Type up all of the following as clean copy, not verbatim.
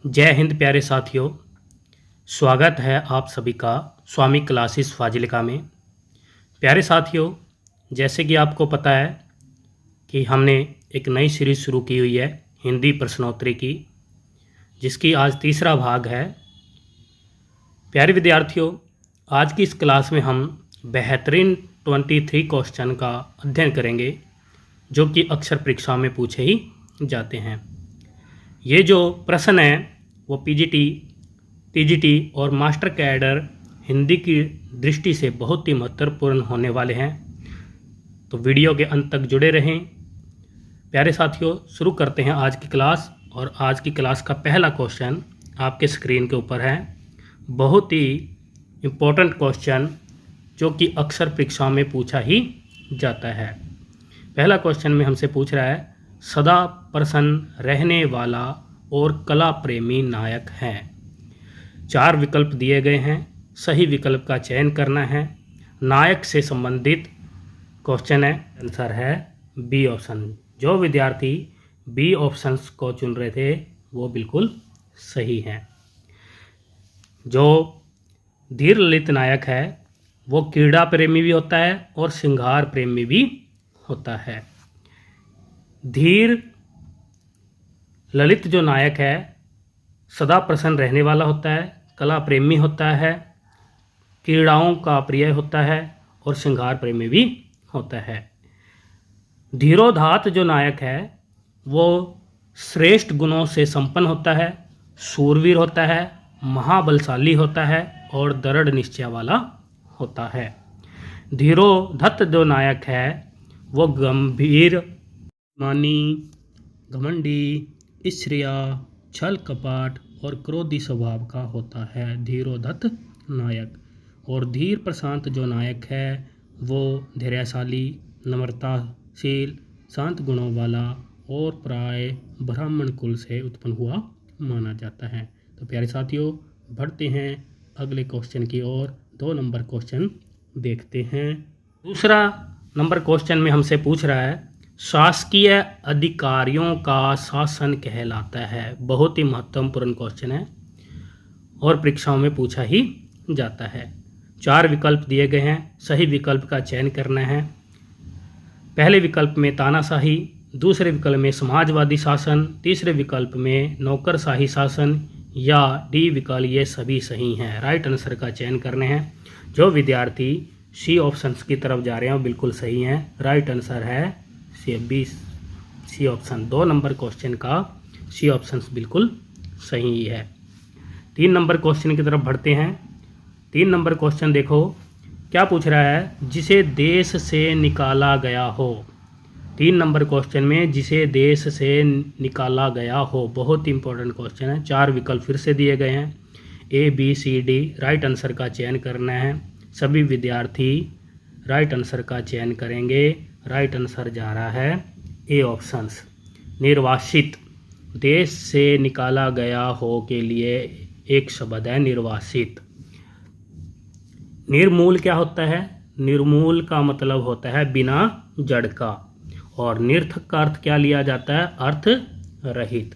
जय हिंद प्यारे साथियों। स्वागत है आप सभी का स्वामी क्लासेस फाजिलिका में। प्यारे साथियों, जैसे कि आपको पता है कि हमने एक नई सीरीज़ शुरू की हुई है हिंदी प्रश्नोत्तरी की, जिसकी आज तीसरा भाग है। प्यारे विद्यार्थियों, आज की इस क्लास में हम बेहतरीन 23 क्वेश्चन का अध्ययन करेंगे जो कि अक्सर परीक्षा में पूछे ही जाते हैं। ये जो प्रश्न है वो पीजीटी, टीजीटी और मास्टर कैडर हिंदी की दृष्टि से बहुत ही महत्वपूर्ण होने वाले हैं, तो वीडियो के अंत तक जुड़े रहें। प्यारे साथियों, शुरू करते हैं आज की क्लास। और आज की क्लास का पहला क्वेश्चन आपके स्क्रीन के ऊपर है। बहुत ही इम्पोर्टेंट क्वेश्चन जो कि अक्सर परीक्षा में पूछा ही जाता है। पहला क्वेश्चन में हमसे पूछ रहा है, सदा प्रसन्न रहने वाला और कला प्रेमी नायक है। 4 विकल्प दिए गए हैं, सही विकल्प का चयन करना है। नायक से संबंधित क्वेश्चन है, आंसर है बी ऑप्शन। जो विद्यार्थी बी ऑप्शंस को चुन रहे थे वो बिल्कुल सही हैं। जो धीर ललित नायक है वो क्रीड़ा प्रेमी भी होता है और श्रृंगार प्रेमी भी होता है। धीर ललित जो नायक है सदा प्रसन्न रहने वाला होता है, कला प्रेमी होता है, क्रीड़ाओं का प्रिय होता है और श्रृंगार प्रेमी भी होता है। धीरोदात्त जो नायक है वो श्रेष्ठ गुणों से संपन्न होता है, शूरवीर होता है, महाबलशाली होता है और दृढ़ निश्चय वाला होता है। धीरोदत्त जो नायक है वो गंभीर, मानी, घमंडी, ईर्ष्या, छल कपट और क्रोधी स्वभाव का होता है धीरोदत्त नायक। और धीर प्रशांत जो नायक है वो धैर्यशाली, नम्रताशील, शांत गुणों वाला और प्राय ब्राह्मण कुल से उत्पन्न हुआ माना जाता है। तो प्यारे साथियों, बढ़ते हैं अगले क्वेश्चन की ओर। 2 नंबर क्वेश्चन देखते हैं। दूसरा नंबर क्वेश्चन में हमसे पूछ रहा है, शासकीय अधिकारियों का शासन कहलाता है। बहुत ही महत्वपूर्ण क्वेश्चन है और परीक्षाओं में पूछा ही जाता है। 4 विकल्प दिए गए हैं, सही विकल्प का चयन करना है। पहले विकल्प में तानाशाही, दूसरे विकल्प में समाजवादी शासन, तीसरे विकल्प में नौकरशाही शासन या डी विकल्प, ये सभी सही हैं। राइट आंसर का चयन करने हैं। जो विद्यार्थी सी ऑप्शंस की तरफ जा रहे हैं वो बिल्कुल सही हैं। राइट आंसर है सी ऑप्शन। 2 नंबर क्वेश्चन का सी ऑप्शन बिल्कुल सही है। 3 नंबर क्वेश्चन की तरफ बढ़ते हैं। 3 नंबर क्वेश्चन देखो क्या पूछ रहा है, जिसे देश से निकाला गया हो। 3 नंबर क्वेश्चन में जिसे देश से निकाला गया हो, बहुत ही इंपॉर्टेंट क्वेश्चन है। 4 विकल्प फिर से दिए गए हैं, A B C D. Right answer का चयन करना है। सभी विद्यार्थी राइट आंसर का चयन करेंगे। राइट आंसर जा रहा है ए ऑप्शंस, निर्वासित। देश से निकाला गया हो के लिए एक शब्द है निर्वासित। निर्मूल क्या होता है? निर्मूल का मतलब होता है बिना जड़ का। और निर्थक का अर्थ क्या लिया जाता है? अर्थ रहित।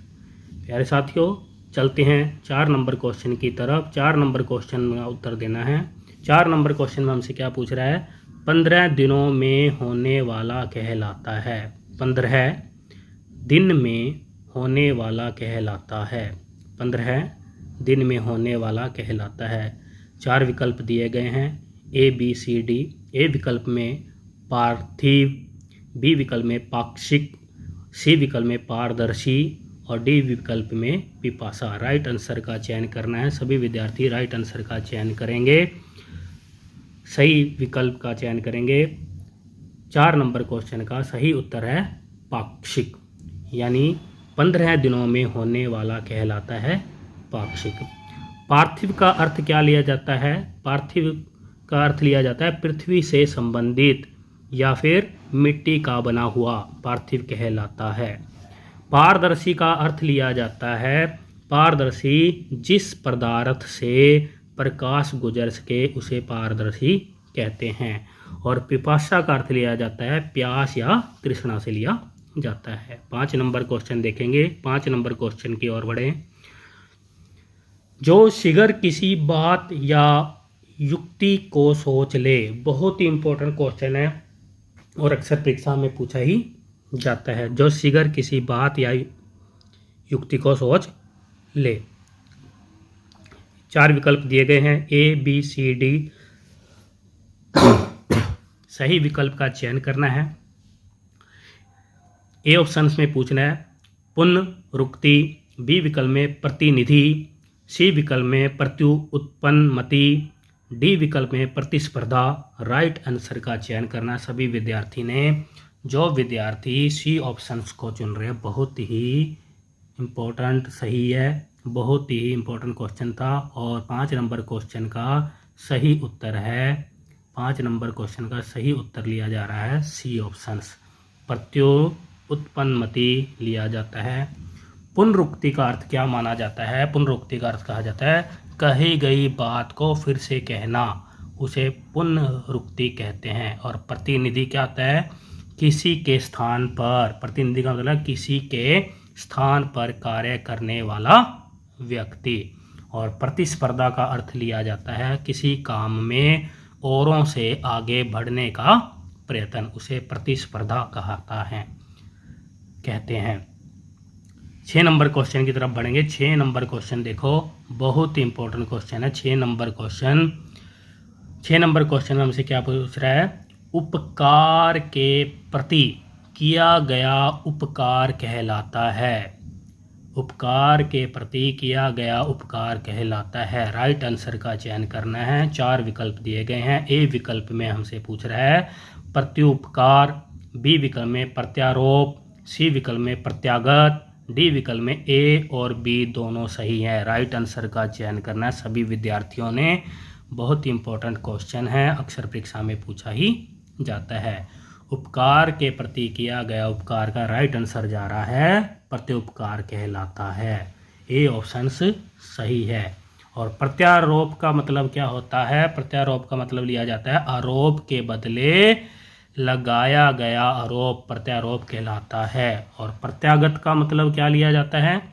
प्यारे साथियों, चलते हैं 4 नंबर क्वेश्चन की तरफ। 4 नंबर क्वेश्चन का उत्तर देना है। 4 नंबर क्वेश्चन में हमसे क्या पूछ रहा है, 15 दिनों में होने वाला कहलाता है। 15 दिन में होने वाला कहलाता है। 15 दिन में होने वाला कहलाता है। 4 विकल्प दिए गए हैं, ए बी सी डी। ए विकल्प में पार्थिव, बी विकल्प में पाक्षिक, सी विकल्प में पारदर्शी और डी विकल्प में पिपासा। राइट आंसर का चयन करना है। सभी विद्यार्थी राइट आंसर का चयन करेंगे, सही विकल्प का चयन करेंगे। 4 नंबर क्वेश्चन का सही उत्तर है पाक्षिक, यानी 15 दिनों में होने वाला कहलाता है पाक्षिक। पार्थिव का अर्थ क्या लिया जाता है? पार्थिव का अर्थ लिया जाता है पृथ्वी से संबंधित या फिर मिट्टी का बना हुआ, पार्थिव कहलाता है। पारदर्शी का अर्थ लिया जाता है पारदर्शी, जिस पदार्थ से प्रकाश गुजर सके उसे पारदर्शी कहते हैं। और पिपासा का अर्थ लिया जाता है प्यास या तृष्णा से लिया जाता है। 5 नंबर क्वेश्चन देखेंगे। 5 नंबर क्वेश्चन की ओर बढ़ें। जो शीघ्र किसी बात या युक्ति को सोच ले। बहुत ही इंपॉर्टेंट क्वेश्चन है और अक्सर परीक्षा में पूछा ही जाता है। जो शीघ्र किसी बात या युक्ति को सोच ले। 4 विकल्प दिए गए हैं, ए बी सी डी। सही विकल्प का चयन करना है। ए ऑप्शन में पूछना है पुनरुक्ति, बी विकल्प में प्रतिनिधि, सी विकल्प में प्रत्युत्पन्नमति, डी विकल्प में प्रतिस्पर्धा। राइट आंसर का चयन करना सभी विद्यार्थी ने। जो विद्यार्थी सी ऑप्शंस को चुन रहे हैं, बहुत ही इम्पोर्टेंट सही है, बहुत ही इम्पोर्टेंट क्वेश्चन था और 5 नंबर क्वेश्चन का सही उत्तर है। 5 नंबर क्वेश्चन का सही उत्तर लिया जा रहा है सी ऑप्शंस, प्रत्युत्पन्नमति लिया जाता है। पुनरुक्ति का अर्थ क्या माना जाता है? पुनरुक्ति का अर्थ कहा जाता है कही गई बात को फिर से कहना, उसे पुनरुक्ति कहते हैं। और प्रतिनिधि क्या होता है? किसी के स्थान पर, प्रतिनिधि का मतलब किसी के स्थान पर कार्य करने वाला व्यक्ति। और प्रतिस्पर्धा का अर्थ लिया जाता है किसी काम में औरों से आगे बढ़ने का प्रयत्न, उसे प्रतिस्पर्धा कहते हैं। 6 नंबर क्वेश्चन की तरफ बढ़ेंगे। 6 नंबर क्वेश्चन देखो, बहुत ही इंपॉर्टेंट क्वेश्चन है। 6 नंबर क्वेश्चन हमसे क्या पूछ रहा है? उपकार के प्रति किया गया उपकार कहलाता है। उपकार के प्रति किया गया उपकार कहलाता है। राइट आंसर का चयन करना है। 4 विकल्प दिए गए हैं। ए विकल्प में हमसे पूछ रहा है प्रत्युपकार, बी विकल्प में प्रत्यारोप, सी विकल्प में प्रत्यागत, डी विकल्प में ए और बी दोनों सही है। राइट आंसर का चयन करना है सभी विद्यार्थियों ने। बहुत ही इंपॉर्टेंट क्वेश्चन है, अक्सर परीक्षा में पूछा ही जाता है। उपकार के प्रति किया गया उपकार का राइट आंसर जा रहा है प्रत्युपकार कहलाता है। ए ऑप्शन सही है। और प्रत्यारोप का मतलब क्या होता है? प्रत्यारोप का मतलब लिया जाता है आरोप के बदले लगाया गया आरोप प्रत्यारोप कहलाता है। और प्रत्यागत का मतलब क्या लिया जाता है?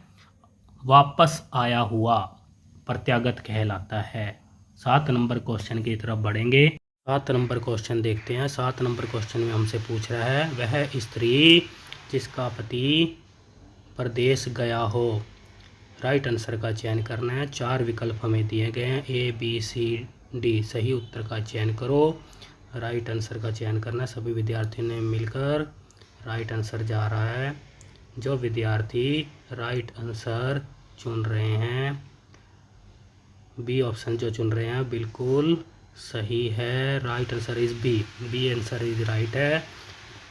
वापस आया हुआ प्रत्यागत कहलाता है। 7 नंबर क्वेश्चन की तरफ बढ़ेंगे। 7 नंबर क्वेश्चन देखते हैं। 7 नंबर क्वेश्चन में हमसे पूछ रहा है वह स्त्री जिसका पति परदेश गया हो। राइट आंसर का चयन करना है। 4 विकल्प हमें दिए गए हैं, ए बी सी डी। सही उत्तर का चयन करो। राइट आंसर का चयन करना सभी विद्यार्थियों ने मिलकर। राइट आंसर जा रहा है। जो विद्यार्थी राइट आंसर चुन रहे हैं, बी ऑप्शन जो चुन रहे हैं बिल्कुल सही है। Right answer is B. B answer is right है।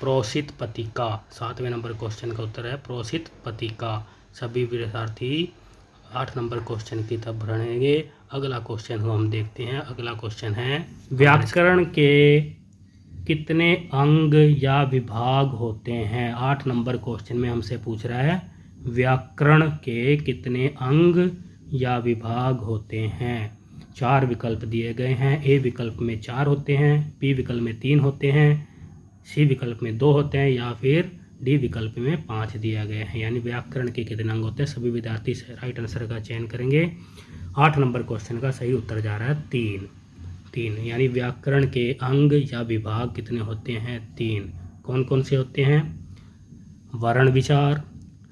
प्रोषित पतिका 7वें नंबर क्वेश्चन का उत्तर है प्रोषित पतिका। सभी विद्यार्थी 8 नंबर क्वेश्चन की तरफ बढ़ेंगे। अगला क्वेश्चन को हम देखते हैं। अगला क्वेश्चन है व्याकरण के कितने अंग या विभाग होते हैं? 8 नंबर क्वेश्चन में हमसे पूछ रहा है व्याकरण के कितने अंग या विभाग होते हैं। 4 विकल्प दिए गए हैं। ए विकल्प में 4 होते हैं, बी विकल्प में 3 होते हैं, सी विकल्प में 2 होते हैं या फिर डी विकल्प में 5 दिया गया है। यानी व्याकरण के कितने अंग होते हैं? सभी विद्यार्थी राइट आंसर का चयन करेंगे। 8 नंबर क्वेश्चन का सही उत्तर जा रहा है 3। यानी व्याकरण के अंग या विभाग कितने होते हैं? 3। कौन कौन से होते हैं? वर्ण विचार,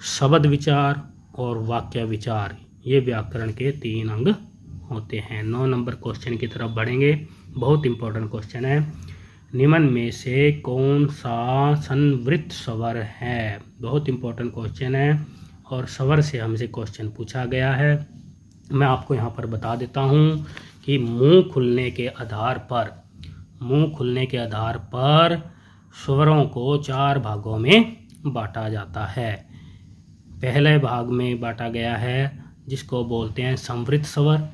शब्द विचार और वाक्य विचार। ये व्याकरण के 3 अंग होते हैं। 9 नंबर क्वेश्चन की तरफ बढ़ेंगे। बहुत इंपॉर्टेंट क्वेश्चन है। निम्न में से कौन सा संवृत्त स्वर है? बहुत इंपॉर्टेंट क्वेश्चन है और स्वर से हमसे क्वेश्चन पूछा गया है। मैं आपको यहाँ पर बता देता हूँ कि मुंह खुलने के आधार पर स्वरों को 4 भागों में बांटा जाता है। पहले भाग में बांटा गया है जिसको बोलते हैं संवृत्त स्वर,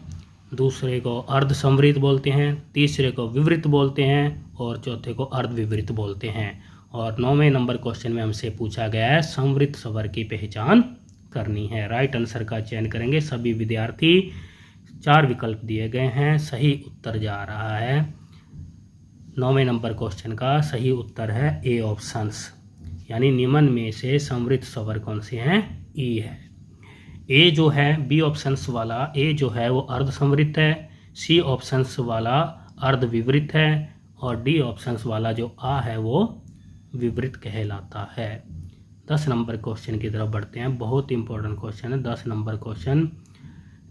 दूसरे को अर्ध संवृत्त बोलते हैं, तीसरे को विवृत बोलते हैं और चौथे को अर्ध विवृत बोलते हैं। और 9वें नंबर क्वेश्चन में हमसे पूछा गया है संवृत्त स्वर की पहचान करनी है। राइट आंसर का चयन करेंगे सभी विद्यार्थी। 4 विकल्प दिए गए हैं, सही उत्तर जा रहा है 9वें नंबर क्वेश्चन का सही उत्तर है ए ऑप्शंस। यानी निम्न में से संवृत्त स्वर कौन से हैं? ई है। ए जो है बी ऑप्शंस वाला ए जो है वो अर्ध संवृत है, सी ऑप्शंस वाला अर्ध विवृत है और डी ऑप्शंस वाला जो आ है वो विवृत कहलाता है। 10 नंबर क्वेश्चन की तरफ बढ़ते हैं। बहुत इंपॉर्टेंट क्वेश्चन है 10 नंबर क्वेश्चन।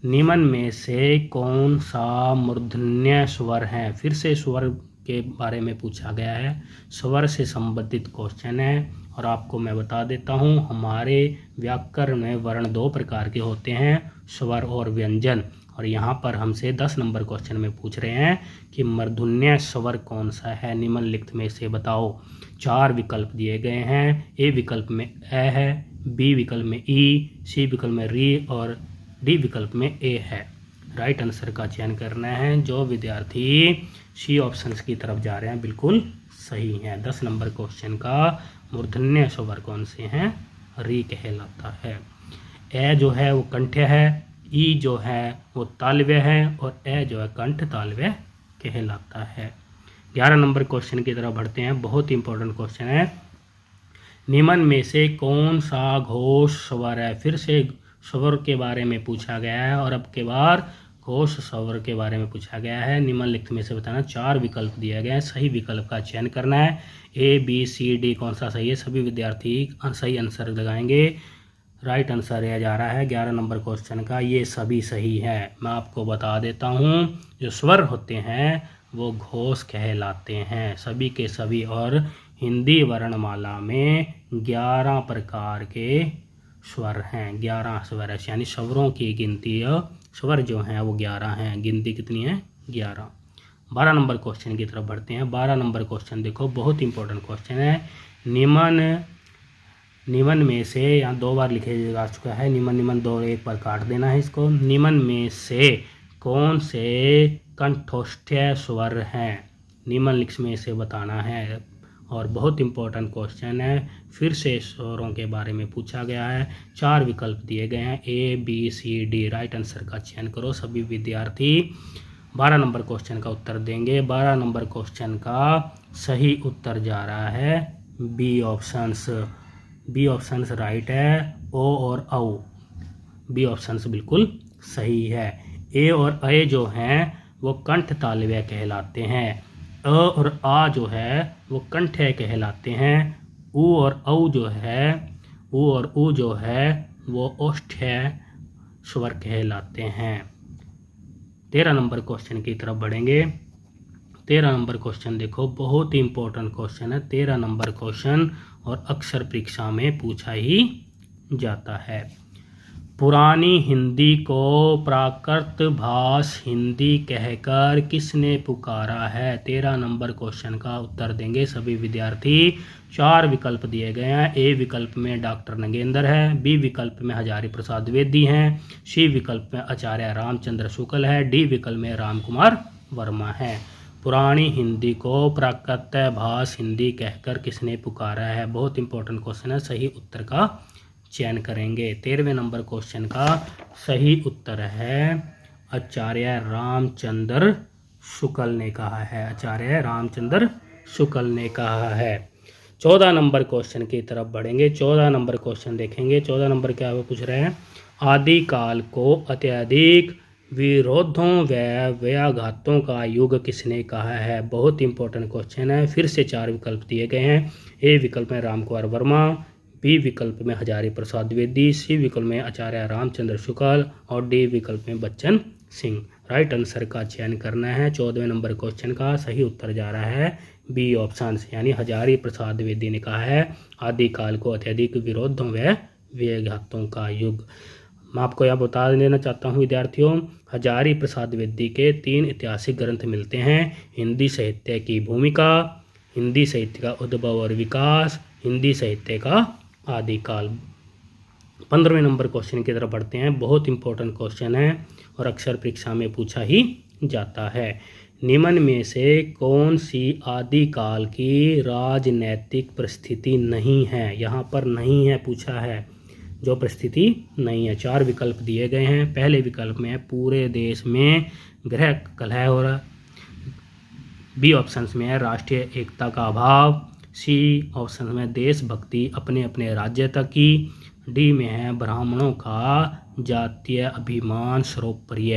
निम्न में से कौन सा मूर्धन्य स्वर है? फिर से स्वर के बारे में पूछा गया है, स्वर से संबंधित क्वेश्चन है। और आपको मैं बता देता हूँ, हमारे व्याकरण में वर्ण 2 प्रकार के होते हैं, स्वर और व्यंजन। और यहाँ पर हमसे 10 नंबर क्वेश्चन में पूछ रहे हैं कि मूर्धन्य स्वर कौन सा है, निम्नलिखित में से बताओ। 4 विकल्प दिए गए हैं। ए विकल्प में ए है, बी विकल्प में ई, सी विकल्प में री और डी विकल्प में ए है। राइट आंसर का चयन करना है। जो विद्यार्थी सी ऑप्शंस की तरफ जा रहे हैं बिल्कुल सही है। 10 नंबर क्वेश्चन का मूर्धन्य स्वर कौन से हैं? री कहलाता है। ए जो है वो कंठ्य है, ई जो है वो तालव्य है और ए जो है कंठ तालव्य कहलाता है। 11 नंबर क्वेश्चन की तरफ बढ़ते हैं। बहुत इंपॉर्टेंट क्वेश्चन है। निम्न में से कौन सा घोष स्वर है? फिर से स्वर के बारे में पूछा गया है और अब के बार घोष स्वर के बारे में पूछा गया है। निम्नलिखित में से बताना। 4 विकल्प दिए गए हैं, सही विकल्प का चयन करना है। ए बी सी डी कौन सा सही है? सभी विद्यार्थी सही आंसर लगाएंगे। राइट आंसर यह जा रहा है 11 नंबर क्वेश्चन का, ये सभी सही है। मैं आपको बता देता हूँ, जो स्वर होते हैं वो घोष कहलाते हैं, सभी के सभी। और हिंदी वर्णमाला में 11 प्रकार के स्वर हैं, 11 स्वर है, यानी स्वरों की गिनती स्वर जो हैं वो 11 हैं। गिनती कितनी है? 11। 12 नंबर क्वेश्चन की तरफ बढ़ते हैं। 12 नंबर क्वेश्चन देखो, बहुत इंपॉर्टेंट क्वेश्चन है। निम्न में से, यहाँ 2 बार लिखे जा चुका है निम्न 2, एक बार काट देना है इसको। निम्न में से कौन से कंठोष्ठ्य स्वर हैं? निम्नलिखित में से बताना है। और बहुत इंपॉर्टेंट क्वेश्चन है, फिर से स्वरों के बारे में पूछा गया है। 4 विकल्प दिए गए हैं, A B C D. Right answer का चयन करो सभी विद्यार्थी। 12 नंबर क्वेश्चन का उत्तर देंगे। 12 नंबर क्वेश्चन का सही उत्तर जा रहा है B options. B options right है। ओ और औ, बी ऑप्शंस बिल्कुल सही है। ए और ए जो हैं वो कंठ तालव्य कहलाते हैं। अ और आ जो है वो कंठ्य कहलाते हैं। उ और औ जो है, उ और उ जो है वो ओष्ठ्य स्वर कहलाते हैं। 13 नंबर क्वेश्चन की तरफ बढ़ेंगे। 13 नंबर क्वेश्चन देखो, बहुत ही इंपॉर्टेंट क्वेश्चन है। 13 नंबर क्वेश्चन और अक्सर परीक्षा में पूछा ही जाता है। पुरानी हिंदी को प्राकृत भाष हिंदी कहकर किसने पुकारा है? 13 नंबर क्वेश्चन का उत्तर देंगे सभी विद्यार्थी। 4 विकल्प दिए गए हैं। ए विकल्प में डॉक्टर नगेंद्र है, बी विकल्प में हजारी प्रसाद द्विवेदी हैं, सी विकल्प में आचार्य रामचंद्र शुक्ल है, डी विकल्प में राम कुमार वर्मा है। पुरानी हिंदी को प्राकृत भाष हिंदी कहकर किसने पुकारा है? बहुत इंपॉर्टेंट क्वेश्चन है, सही उत्तर का चयन करेंगे। 13वें नंबर क्वेश्चन का सही उत्तर है आचार्य रामचंद्र शुक्ल ने कहा है। आचार्य रामचंद्र शुक्ल ने कहा है। 14 नंबर क्वेश्चन की तरफ बढ़ेंगे। 14 नंबर क्वेश्चन देखेंगे। 14 नंबर क्या वो पूछ रहे हैं? आदिकाल को अत्यधिक विरोधों व व्याघातों का युग किसने कहा है? बहुत इंपॉर्टेंट क्वेश्चन है। फिर से 4 विकल्प दिए गए हैं। ए विकल्प में राम कुमार वर्मा, बी विकल्प में हजारी प्रसाद द्विवेदी, सी विकल्प में आचार्य रामचंद्र शुक्ल और डी विकल्प में बच्चन सिंह। राइट आंसर का चयन करना है। 14वें नंबर क्वेश्चन का सही उत्तर जा रहा है बी ऑप्शन, यानी हजारी प्रसाद द्विवेदी ने कहा है आदिकाल को अत्यधिक विरोधों व व्याघातों का युग। मैं आपको यह बता देना चाहता हूँ विद्यार्थियों, हजारी प्रसाद द्विवेदी के 3 ऐतिहासिक ग्रंथ मिलते हैं। हिंदी साहित्य की भूमिका, हिंदी साहित्य का उद्भव और विकास, हिंदी साहित्य का आदिकाल। 15वें नंबर क्वेश्चन की तरफ बढ़ते हैं। बहुत इंपॉर्टेंट क्वेश्चन है और अक्सर परीक्षा में पूछा ही जाता है। निम्न में से कौन सी आदिकाल की राजनैतिक परिस्थिति नहीं है? यहाँ पर नहीं है पूछा है, जो परिस्थिति नहीं है। 4 विकल्प दिए गए हैं। पहले विकल्प में पूरे देश में गृह कलह हो रहा, बी ऑप्शन में है राष्ट्रीय एकता का अभाव, सी ऑप्शन में देशभक्ति अपने अपने राज्य तक की, डी में है ब्राह्मणों का जातीय अभिमान सर्वोपरि।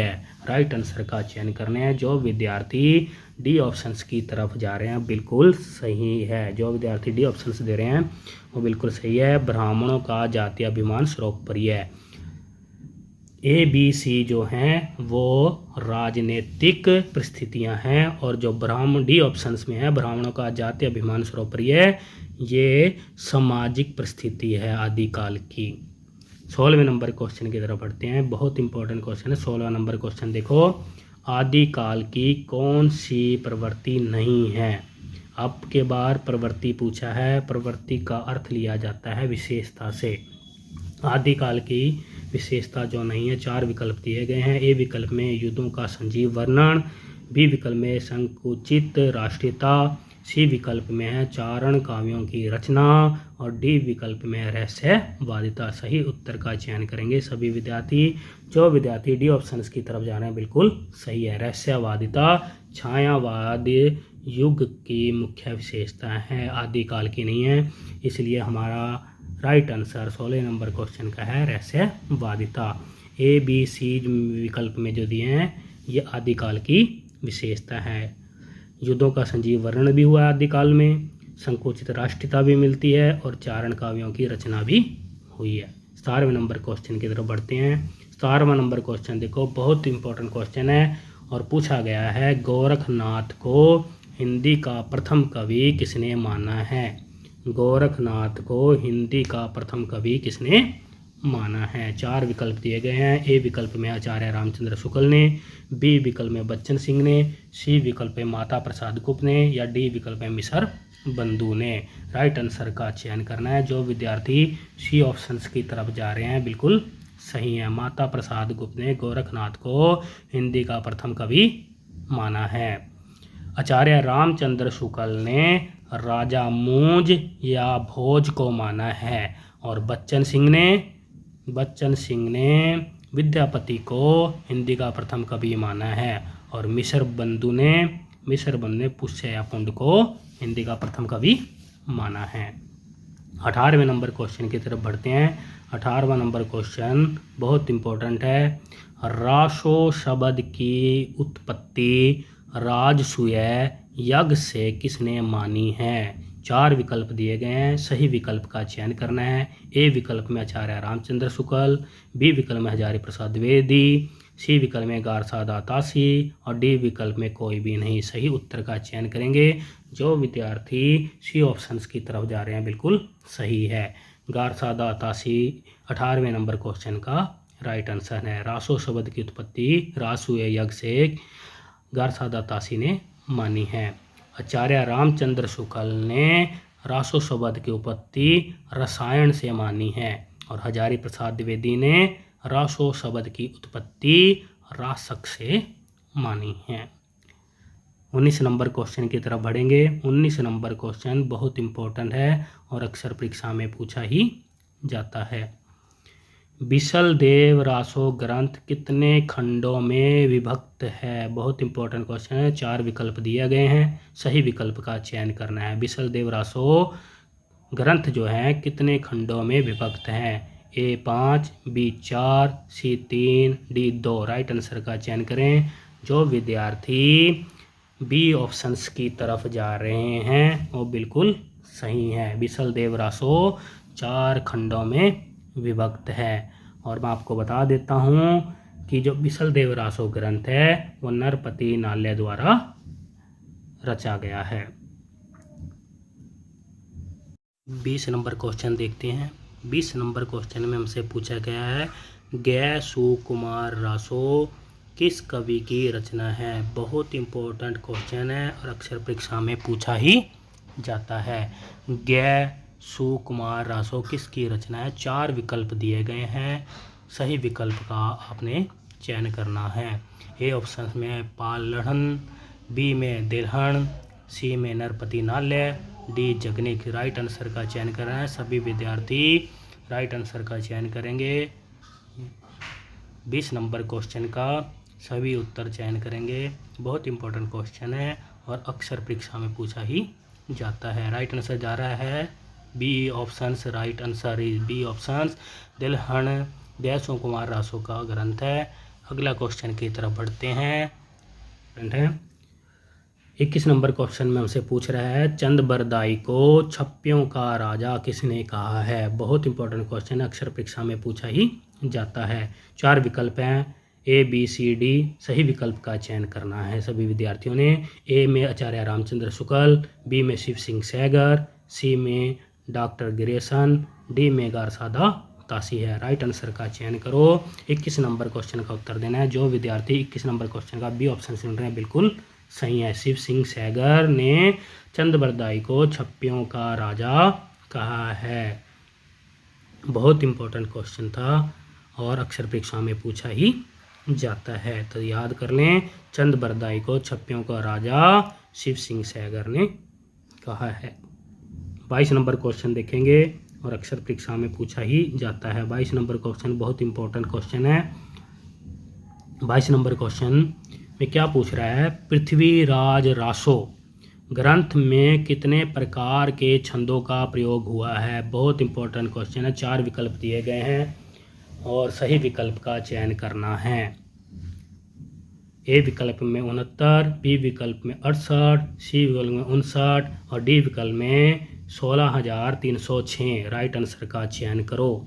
राइट आंसर का चयन करना है। जो विद्यार्थी डी ऑप्शंस की तरफ जा रहे हैं बिल्कुल सही है। जो विद्यार्थी डी ऑप्शंस दे रहे हैं वो बिल्कुल सही है। ब्राह्मणों का जातीय अभिमान सर्वोपरि। ए बी सी जो हैं वो राजनीतिक परिस्थितियां हैं और जो डी ऑप्शंस में है ब्राह्मणों का जातीय अभिमान सर्वोपरि ये सामाजिक परिस्थिति है आदिकाल की। 16वें नंबर क्वेश्चन की तरफ बढ़ते हैं। बहुत इंपॉर्टेंट क्वेश्चन है 16वां नंबर क्वेश्चन। देखो, आदिकाल की कौन सी प्रवृत्ति नहीं है। अब के बार प्रवृत्ति पूछा है। प्रवृत्ति का अर्थ लिया जाता है विशेषता से। आदिकाल की विशेषता जो नहीं है, 4 विकल्प दिए गए हैं। ए विकल्प में युद्धों का संजीव वर्णन, बी विकल्प में संकुचित राष्ट्रीयता, सी विकल्प में है चारण काव्यों की रचना और डी विकल्प में रहस्यवादिता। सही उत्तर का चयन करेंगे सभी विद्यार्थी। जो विद्यार्थी डी ऑप्शंस की तरफ जा रहे हैं बिल्कुल सही है। रहस्यवादिता छायावाद युग की मुख्य विशेषता है, आदिकाल की नहीं है। इसलिए हमारा राइट आंसर 16 नंबर क्वेश्चन का है रहस्यवादिता। ए बी सी विकल्प में जो दिए हैं ये आदिकाल की विशेषता है। युद्धों का संजीव वर्णन भी हुआ है आदिकाल में, संकुचित राष्ट्रीयता भी मिलती है और चारण काव्यों की रचना भी हुई है। 17वें नंबर क्वेश्चन की तरफ बढ़ते हैं। 17वां नंबर क्वेश्चन देखो, बहुत इंपॉर्टेंट क्वेश्चन है और पूछा गया है गोरखनाथ को हिंदी का प्रथम कवि किसने माना है। गोरखनाथ को हिंदी का प्रथम कवि किसने माना है। 4 विकल्प दिए गए हैं। ए विकल्प में आचार्य रामचंद्र शुक्ल ने, बी विकल्प में बच्चन सिंह ने, सी विकल्प में माता प्रसाद गुप्त ने या डी विकल्प में मिसर बंधु ने। राइट आंसर का चयन करना है। जो विद्यार्थी सी ऑप्शंस की तरफ जा रहे हैं बिल्कुल सही है। माता प्रसाद गुप्त ने गोरखनाथ को हिंदी का प्रथम कवि माना है। आचार्य रामचंद्र शुक्ल ने राजा मूंज या भोज को माना है और बच्चन सिंह ने विद्यापति को हिंदी का प्रथम कवि माना है और मिसर बंधु ने पुष्य या पुंड को हिंदी का प्रथम कवि माना है। 18वें नंबर क्वेश्चन की तरफ बढ़ते हैं। 18वां नंबर क्वेश्चन बहुत इंपॉर्टेंट है। रासो शब्द की उत्पत्ति राजसूय यज्ञ से किसने मानी है। 4 विकल्प दिए गए हैं। सही विकल्प का चयन करना है। ए विकल्प में आचार्य रामचंद्र शुक्ल, बी विकल्प में हजारी प्रसाद द्विवेदी, सी विकल्प में गारसादा तासी और डी विकल्प में कोई भी नहीं। सही उत्तर का चयन करेंगे। जो विद्यार्थी सी ऑप्शंस की तरफ जा रहे हैं बिल्कुल सही है। गारसादा तासी 18वें नंबर क्वेश्चन का राइट आंसर है। रासो शब्द की उत्पत्ति रासूय यज्ञ से गारसादा तासी ने मानी है। आचार्य रामचंद्र शुक्ल ने रासो शब्द की उत्पत्ति रसायन से मानी है और हजारी प्रसाद द्विवेदी ने रासो शब्द की उत्पत्ति रासक से मानी है। 19 नंबर क्वेश्चन की तरफ बढ़ेंगे। 19 नंबर क्वेश्चन बहुत इंपॉर्टेंट है और अक्सर परीक्षा में पूछा ही जाता है। बिसल देव रासो ग्रंथ कितने खंडों में विभक्त है। बहुत इंपॉर्टेंट क्वेश्चन है। 4 विकल्प दिए गए हैं। सही विकल्प का चयन करना है। बिसल देव रासो ग्रंथ जो है कितने खंडों में विभक्त हैं। ए 5, बी 4, सी 3, डी 2। राइट आंसर का चयन करें। जो विद्यार्थी बी ऑप्शंस की तरफ जा रहे हैं वो बिल्कुल सही है। बिसल देव रासो 4 खंडों में विभक्त है और मैं आपको बता देता हूँ कि जो बिसल देव रासो ग्रंथ है वो नरपति नाल्य द्वारा रचा गया है। 20 नंबर क्वेश्चन देखते हैं। 20 नंबर क्वेश्चन में हमसे पूछा गया है गै सुकुमार रासो किस कवि की रचना है। बहुत इंपॉर्टेंट क्वेश्चन है और अक्सर परीक्षा में पूछा ही जाता है। गै सुकुमार रासो किसकी रचना है। 4 विकल्प दिए गए हैं। सही विकल्प का आपने चयन करना है। ए ऑप्शन में पाल लहन, बी में दिलहन, सी में नरपति नाल्य, डी जगनिक। राइट आंसर का चयन करना है। सभी विद्यार्थी राइट आंसर का चयन करेंगे। 20 नंबर क्वेश्चन का सभी उत्तर चयन करेंगे। बहुत इंपॉर्टेंट क्वेश्चन है और अक्सर परीक्षा में पूछा ही जाता है। राइट आंसर जा रहा है B options right answer is B options दिलहन देशों कुमार रासो का ग्रंथ है। अगला क्वेश्चन की तरफ बढ़ते हैं। 21 नंबर क्वेश्चन में हमसे पूछ रहा है चंदबरदाई को छप्पियों का राजा किसने कहा है। बहुत इंपॉर्टेंट क्वेश्चन है, अक्षर परीक्षा में पूछा ही जाता है। 4 विकल्प हैं, ए बी सी डी। सही विकल्प का चयन करना है सभी विद्यार्थियों ने। ए में आचार्य रामचंद्र शुक्ल, बी में शिव सिंह सैगर, सी में डॉक्टर गिरेसन, डी में गारसादा तासी है। राइट आंसर का चयन करो। 21 नंबर क्वेश्चन का उत्तर देना है। जो विद्यार्थी 21 नंबर क्वेश्चन का बी ऑप्शन सुन रहे हैं बिल्कुल सही है। शिव सिंह सैगर ने चंदबरदाई को छप्पियों का राजा कहा है। बहुत इंपॉर्टेंट क्वेश्चन था और अक्षर परीक्षा में पूछा ही जाता है, तो याद कर लें। चंदबरदाई को छप्पियों का राजा शिव सिंह सैगर ने कहा है। 22 नंबर क्वेश्चन देखेंगे और अक्षर परीक्षा में पूछा ही जाता है। 22 नंबर क्वेश्चन बहुत इंपॉर्टेंट क्वेश्चन है। 22 नंबर क्वेश्चन में क्या पूछ रहा है, पृथ्वीराज रासो ग्रंथ में कितने प्रकार के छंदों का प्रयोग हुआ है। बहुत इंपॉर्टेंट क्वेश्चन है। 4 विकल्प दिए गए हैं और सही विकल्प का चयन करना है। ए विकल्प में 69, बी विकल्प में 68, सी विकल्प में 59 और डी विकल्प में 16,306। राइट आंसर का चयन करो।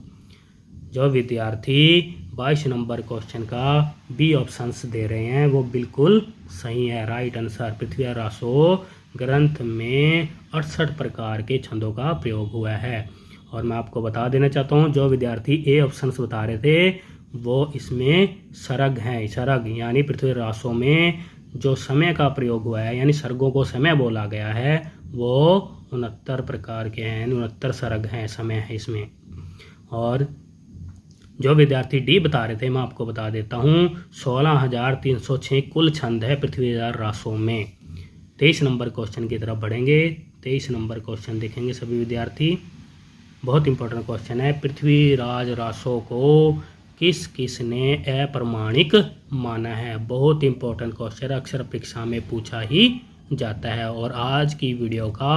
जो विद्यार्थी 22 नंबर क्वेश्चन का बी ऑप्शंस दे रहे हैं वो बिल्कुल सही है। राइट आंसर पृथ्वीराज रासो ग्रंथ में 68 प्रकार के छंदों का प्रयोग हुआ है। और मैं आपको बता देना चाहता हूँ जो विद्यार्थी ए ऑप्शंस बता रहे थे वो इसमें सरग हैं। सरग यानी पृथ्वीराज रासो में जो समय का प्रयोग हुआ है यानी सर्गों को समय बोला गया है वो 69 प्रकार के हैं, 69 सरग हैं, समय है इसमें। और जो विद्यार्थी डी बता रहे थे मैं आपको बता देता हूँ 16,306 कुल छंद है पृथ्वीराज रासो में। 23 नंबर क्वेश्चन की तरफ बढ़ेंगे। 23 नंबर क्वेश्चन देखेंगे सभी विद्यार्थी। बहुत इंपॉर्टेंट क्वेश्चन है। पृथ्वीराज रासो को किस किस ने अप्रमाणिक माना है। बहुत इंपॉर्टेंट क्वेश्चन अक्षर परीक्षा में पूछा ही जाता है। और आज की वीडियो का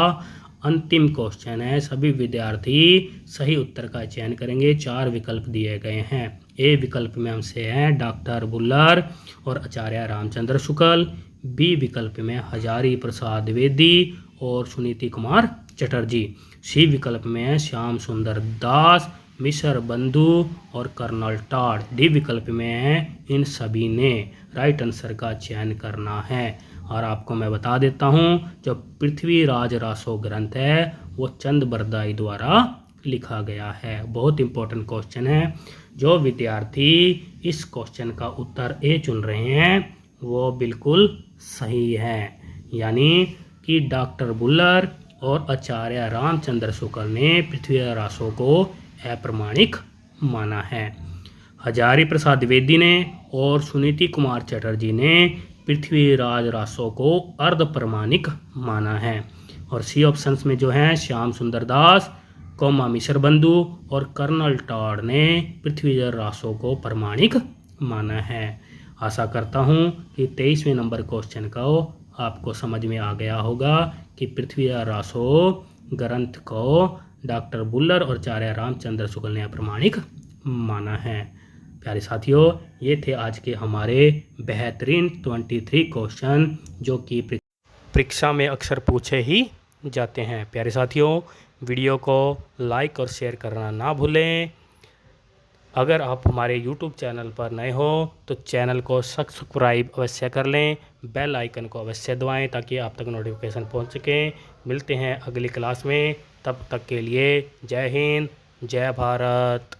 अंतिम क्वेश्चन है। सभी विद्यार्थी सही उत्तर का चयन करेंगे। 4 विकल्प दिए गए हैं। ए विकल्प में हमसे हैं डॉक्टर बुल्लर और आचार्य रामचंद्र शुक्ल, बी विकल्प में हजारी प्रसाद द्विवेदी और सुनीति कुमार चटर्जी, सी विकल्प में है श्याम सुंदर दास, मिसर बंधु और कर्नल टॉड, डी विकल्प में है इन सभी ने। राइट आंसर का चयन करना है। और आपको मैं बता देता हूँ जो पृथ्वीराज रासो ग्रंथ है वो चंदबरदाई द्वारा लिखा गया है। बहुत इंपॉर्टेंट क्वेश्चन है। जो विद्यार्थी इस क्वेश्चन का उत्तर ए चुन रहे हैं वो बिल्कुल सही है। यानी कि डॉक्टर बुल्लर और आचार्य रामचंद्र शुक्ल ने पृथ्वीराज रासो को अप्रमाणिक माना है। हजारी प्रसाद द्विवेदी ने और सुनीति कुमार चटर्जी ने पृथ्वीराज रासो को अर्ध प्रमाणिक माना है। और सी ऑप्शंस में जो है श्याम सुंदर दास, मिसर बंधु और कर्नल टॉड ने पृथ्वीराज रासो को प्रमाणिक माना है। आशा करता हूँ कि 23वें नंबर क्वेश्चन का आपको समझ में आ गया होगा कि पृथ्वीराज रासो ग्रंथ को डॉक्टर बुल्लर और आचार्य रामचंद्र शुक्ल ने अप्रमाणिक माना है। प्यारे साथियों, ये थे आज के हमारे बेहतरीन 23 क्वेश्चन जो कि परीक्षा में अक्सर पूछे ही जाते हैं। प्यारे साथियों, वीडियो को लाइक और शेयर करना ना भूलें। अगर आप हमारे YouTube चैनल पर नए हो तो चैनल को सब्सक्राइब अवश्य कर लें, बेल आइकन को अवश्य दबाएं ताकि आप तक नोटिफिकेशन पहुंच सके। मिलते हैं अगली क्लास में, तब तक के लिए जय हिंद, जय भारत।